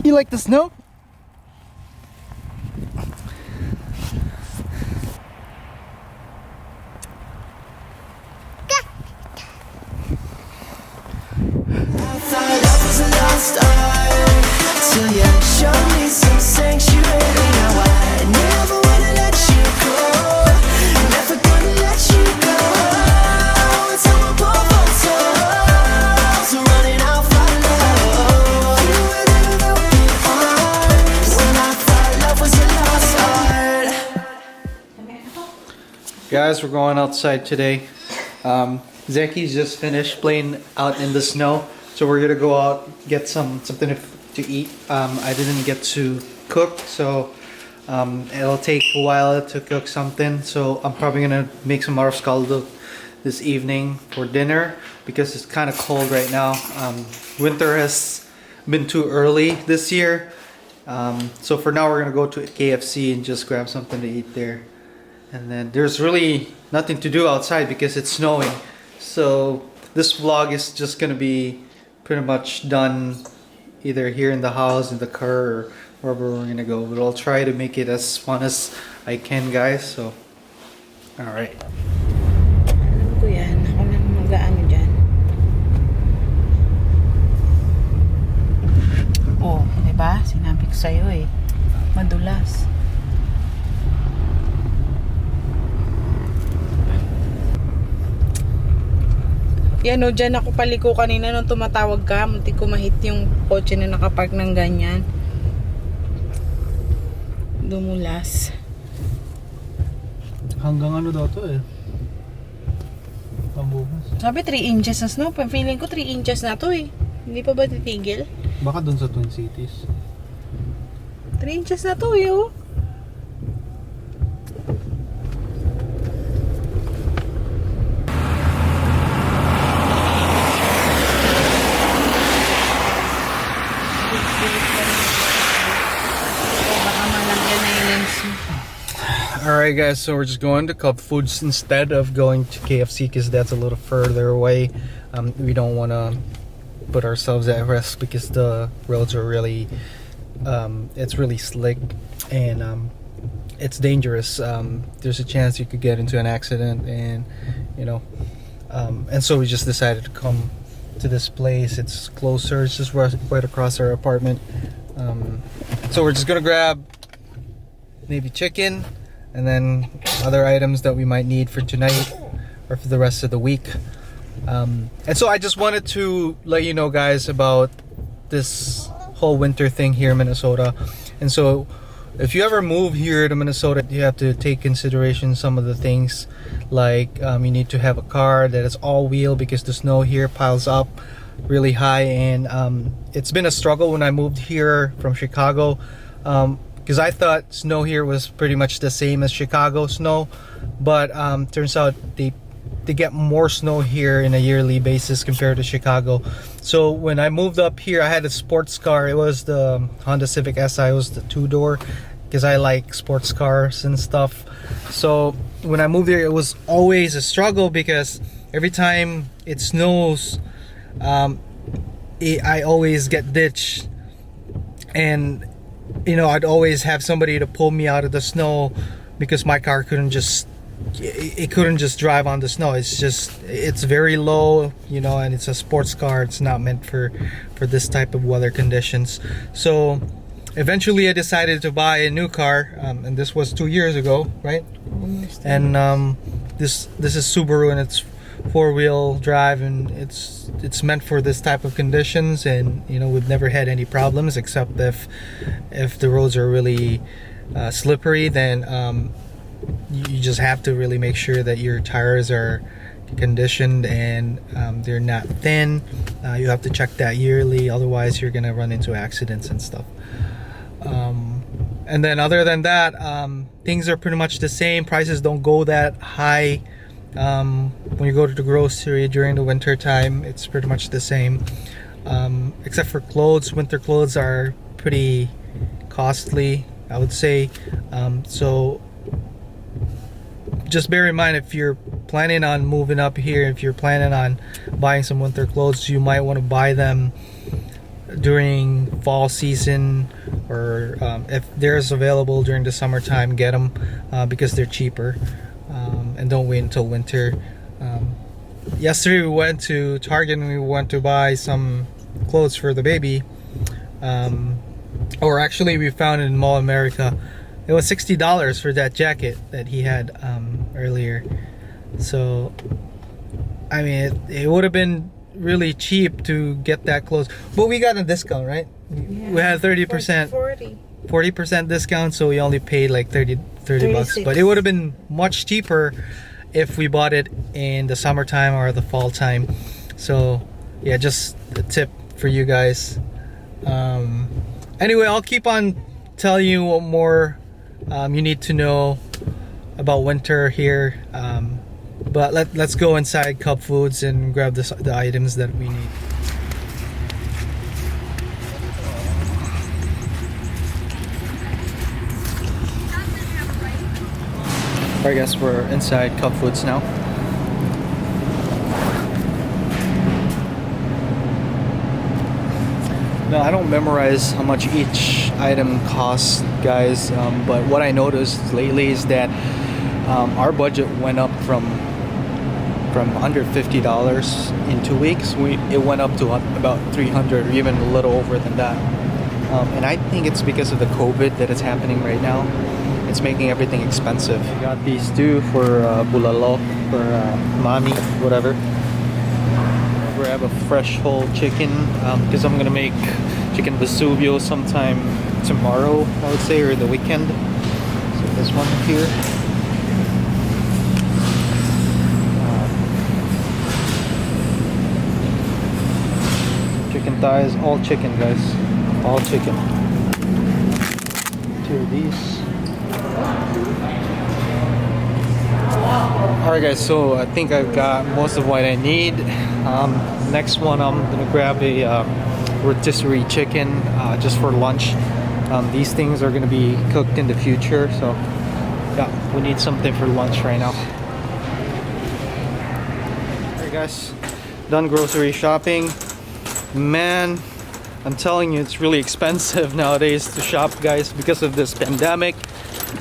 You like the snow? Guys, we're going outside today. Zeki's just finished playing out in the snow, so we're gonna go out get something to eat. I didn't get to cook, so it'll take a while to cook something. So I'm probably gonna make some arroz caldo this evening for dinner because it's kind of cold right now. Winter has been too early this year, so for now we're gonna go to KFC and just grab something to eat there. And then there's really nothing to do outside because it's snowing. So this vlog is just gonna be pretty much done either here in the house, in the car, or wherever we're gonna go. But I'll try to make it as fun as I can, guys. So, alright. Alam ko yan. Ako lang mag-ano dyan. Oh, diba? Sinabi ko sa'yo eh. Madulas. Yan o, dyan ako paliko kanina nung tumatawag ka. Munti ko mahit yung kotse na nakapark ng ganyan. Dumulas. Hanggang ano daw to eh? Pambukas. Sabi 3 inches na snow. Feeling ko 3 inches na to eh. Hindi pa ba titigil? Baka dun sa Twin Cities. 3 inches na to eh oh. Alright guys, so we're just going to Cub Foods instead of going to KFC because that's a little further away. We don't want to put ourselves at risk because the roads are really it's really slick and it's dangerous. There's a chance you could get into an accident, and you know, and so we just decided to come to this place. It's closer, it's just right across our apartment. So we're just gonna grab maybe chicken and then other items that we might need for tonight or for the rest of the week. And so I just wanted to let you know guys about this whole winter thing here in Minnesota. And so if you ever move here to Minnesota, you have to take consideration some of the things like you need to have a car that is all-wheel because the snow here piles up really high, and it's been a struggle when I moved here from Chicago because I thought snow here was pretty much the same as Chicago snow, but turns out they get more snow here in a yearly basis compared to Chicago. So when I moved up here, I had a sports car. It was the Honda Civic Si. It was the 2-door because I like sports cars and stuff. So when I moved here, it was always a struggle because every time it snows, I always get ditched, and you know, I'd always have somebody to pull me out of the snow because my car couldn't just drive on the snow. It's very low, you know, and it's a sports car. It's not meant for this type of weather conditions. So eventually I decided to buy a new car, and this was 2 years ago, right? And this is Subaru, and it's 4-wheel drive, and it's meant for this type of conditions. And you know, we've never had any problems except if the roads are really slippery, then you just have to really make sure that your tires are conditioned and they're not thin. You have to check that yearly, otherwise you're gonna run into accidents and stuff. And then other than that, things are pretty much the same. Prices don't go that high. When you go to the grocery during the winter time, it's pretty much the same, except for clothes. Winter clothes are pretty costly, I would say. So just bear in mind, if you're planning on moving up here, if you're planning on buying some winter clothes, you might want to buy them during fall season, or if there's available during the summertime, get them because they're cheaper, and don't wait until winter. Yesterday we went to Target and we went to buy some clothes for the baby, or actually we found it in Mall America. It was $60 for that jacket that he had earlier. So I mean, it would have been really cheap to get that clothes, but we got a discount, right? Yeah. We had 30%, 40% discount, so we only paid like 30 bucks. 36. But it would have been much cheaper if we bought it in the summertime or the fall time. So yeah, just a tip for you guys. Anyway, I'll keep on telling you what more you need to know about winter here. But let's go inside Cub Foods and grab the items that we need. Alright guys, we're inside Cub Foods now. Now I don't memorize how much each item costs, guys, but what I noticed lately is that our budget went up from $150 in 2 weeks. It went up to about $300, or even a little over than that. And I think it's because of the COVID that is happening right now. It's making everything expensive. I got these two for bulalo, for mami, whatever. Grab a fresh whole chicken because I'm gonna make chicken Vesuvio sometime tomorrow, I would say, or the weekend. So this one here. Chicken thighs, all chicken, guys, all chicken. Two of these. Alright guys, so I think I've got most of what I need. Next one, I'm gonna grab a rotisserie chicken just for lunch. These things are gonna be cooked in the future, so yeah, we need something for lunch right now. Alright guys, done grocery shopping. Man, I'm telling you, it's really expensive nowadays to shop, guys, because of this pandemic.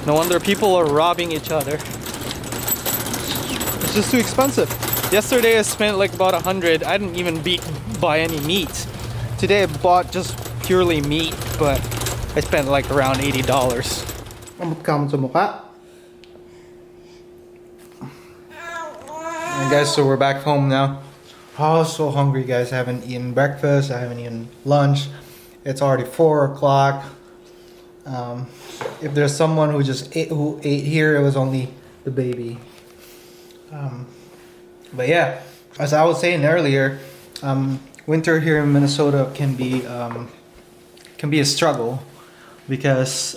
No wonder people are robbing each other. It's just too expensive. Yesterday I spent like about 100. I didn't even buy any meat. Today I bought just purely meat, but I spent like around $80. And guys, so we're back home now. Oh, so hungry, guys. I haven't eaten breakfast. I haven't eaten lunch. It's already 4 o'clock. If there's someone who ate here, it was only the baby. But yeah, as I was saying earlier, winter here in Minnesota can be a struggle because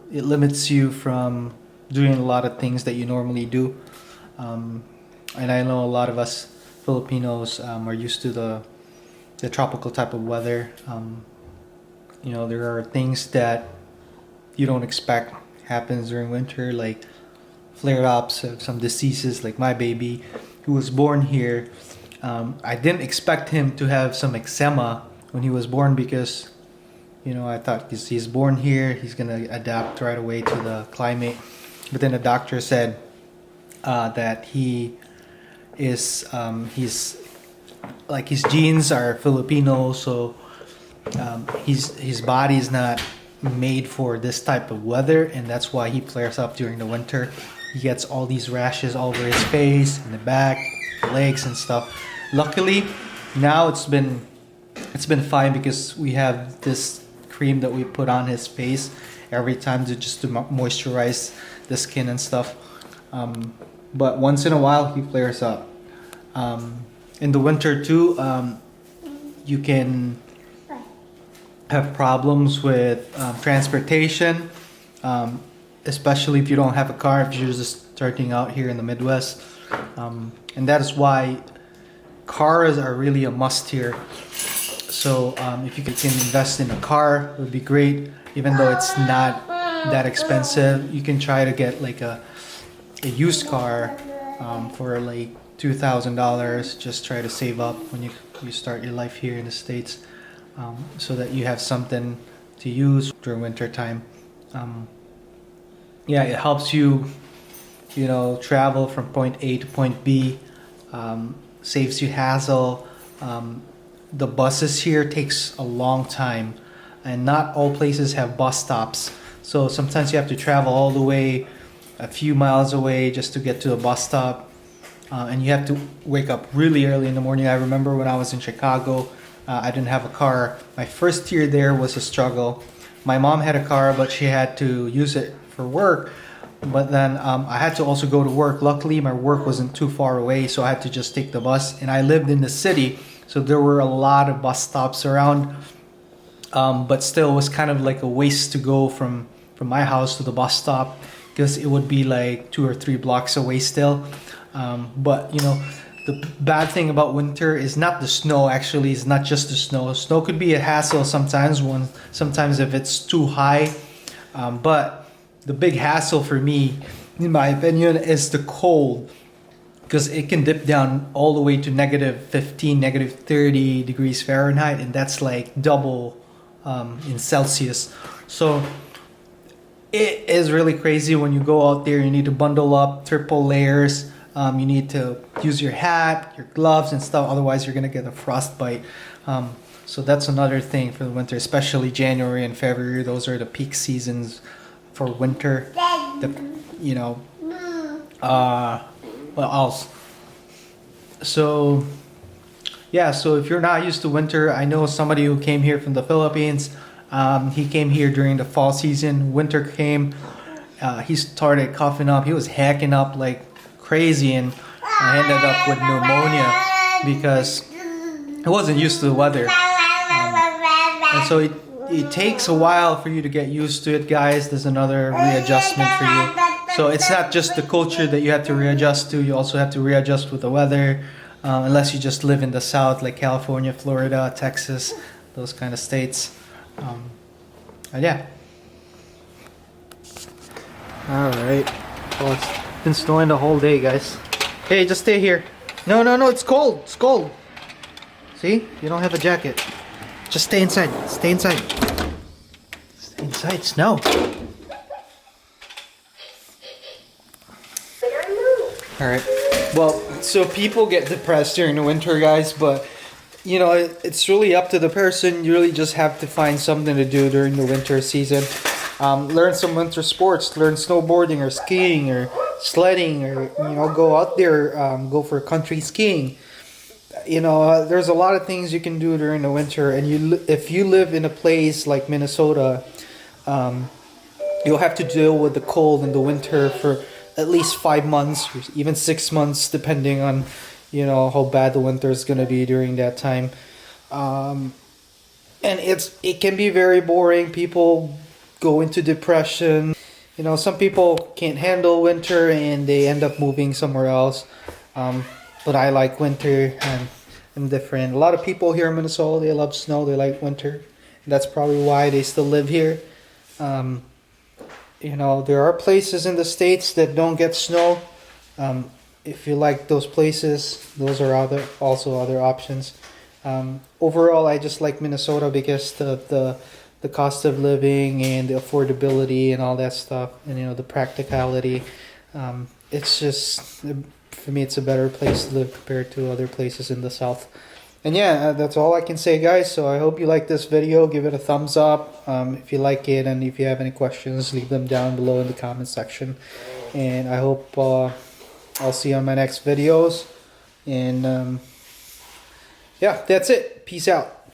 it limits you from doing a lot of things that you normally do. And I know a lot of us Filipinos are used to the tropical type of weather. You know, there are things that you don't expect happens during winter, like flare-ups of some diseases, like my baby who was born here. I didn't expect him to have some eczema when he was born because, you know, I thought he's born here, he's gonna adapt right away to the climate. But then the doctor said that he's like his genes are Filipino, so his body's not made for this type of weather, and that's why he flares up during the winter. He gets all these rashes all over his face, in the back, legs and stuff. Luckily, now it's been fine because we have this cream that we put on his face every time to moisturize the skin and stuff. But once in a while, he flares up. In the winter too, you can have problems with transportation, especially if you don't have a car, if you're just starting out here in the Midwest. And that is why cars are really a must here. So if you can invest in a car, it would be great. Even though it's not that expensive, you can try to get like a used car for like $2,000. Just try to save up when you start your life here in the States. so that you have something to use during winter time. Yeah, it helps you, you know, travel from point A to point B. Saves you hassle. The buses here takes a long time, and not all places have bus stops. So sometimes you have to travel all the way, a few miles away, just to get to a bus stop. And you have to wake up really early in the morning. I remember when I was in Chicago, I didn't have a car. My first year there was a struggle. My mom had a car, but she had to use it for work. But then I had to also go to work. Luckily, my work wasn't too far away, so I had to just take the bus. And I lived in the city, so there were a lot of bus stops around. But still, it was kind of like a waste to go from my house to the bus stop, because it would be like 2 or 3 blocks away still. But you know, the bad thing about winter is not the snow. Actually, it's not just the snow. Snow could be a hassle sometimes if it's too high. But the big hassle for me, in my opinion, is the cold, because it can dip down all the way to -15, -30 degrees Fahrenheit, and that's like double in Celsius. So it is really crazy when you go out there. You need to bundle up, triple layers. You need to use your hat, your gloves, and stuff. Otherwise, you're gonna get a frostbite. So that's another thing for the winter, especially January and February. Those are the peak seasons for winter. You know, what else? So yeah, so if you're not used to winter, I know somebody who came here from the Philippines. He came here during the fall season. Winter came. He started coughing up. He was hacking up like crazy, and I ended up with pneumonia because he wasn't used to the weather. And so it takes a while for you to get used to it, guys. There's another readjustment for you. So it's not just the culture that you have to readjust to. You also have to readjust with the weather. Unless you just live in the South, like California, Florida, Texas, those kind of states. And yeah. All right. Well, it's been snowing the whole day, guys. Hey, just stay here. No, it's cold. It's cold. See? You don't have a jacket. Just stay inside. Stay inside. Stay inside. Snow. All right. Well, so people get depressed during the winter, guys, but you know, it's really up to the person. You really just have to find something to do during the winter season. Learn some winter sports. Learn snowboarding or skiing or sledding, or you know, go out there, go for country skiing. You know, there's a lot of things you can do during the winter, and if you live in a place like Minnesota, you'll have to deal with the cold in the winter for at least 5 months, or even 6 months, depending on, you know, how bad the winter is going to be during that time. And it can be very boring. People go into depression. You know, some people can't handle winter and they end up moving somewhere else. But I like winter, and I'm different. A lot of people here in Minnesota, they love snow, they like winter. And that's probably why they still live here. You know, there are places in the States that don't get snow. If you like those places, those are also other options. Overall, I just like Minnesota because the cost of living and the affordability and all that stuff, and you know, the practicality. It's just, for me, it's a better place to live compared to other places in the South. And yeah, that's all I can say, guys. So I hope you like this video. Give it a thumbs up if you like it, and if you have any questions, leave them down below in the comment section. And I hope I'll see you on my next videos. And yeah, that's it. Peace out.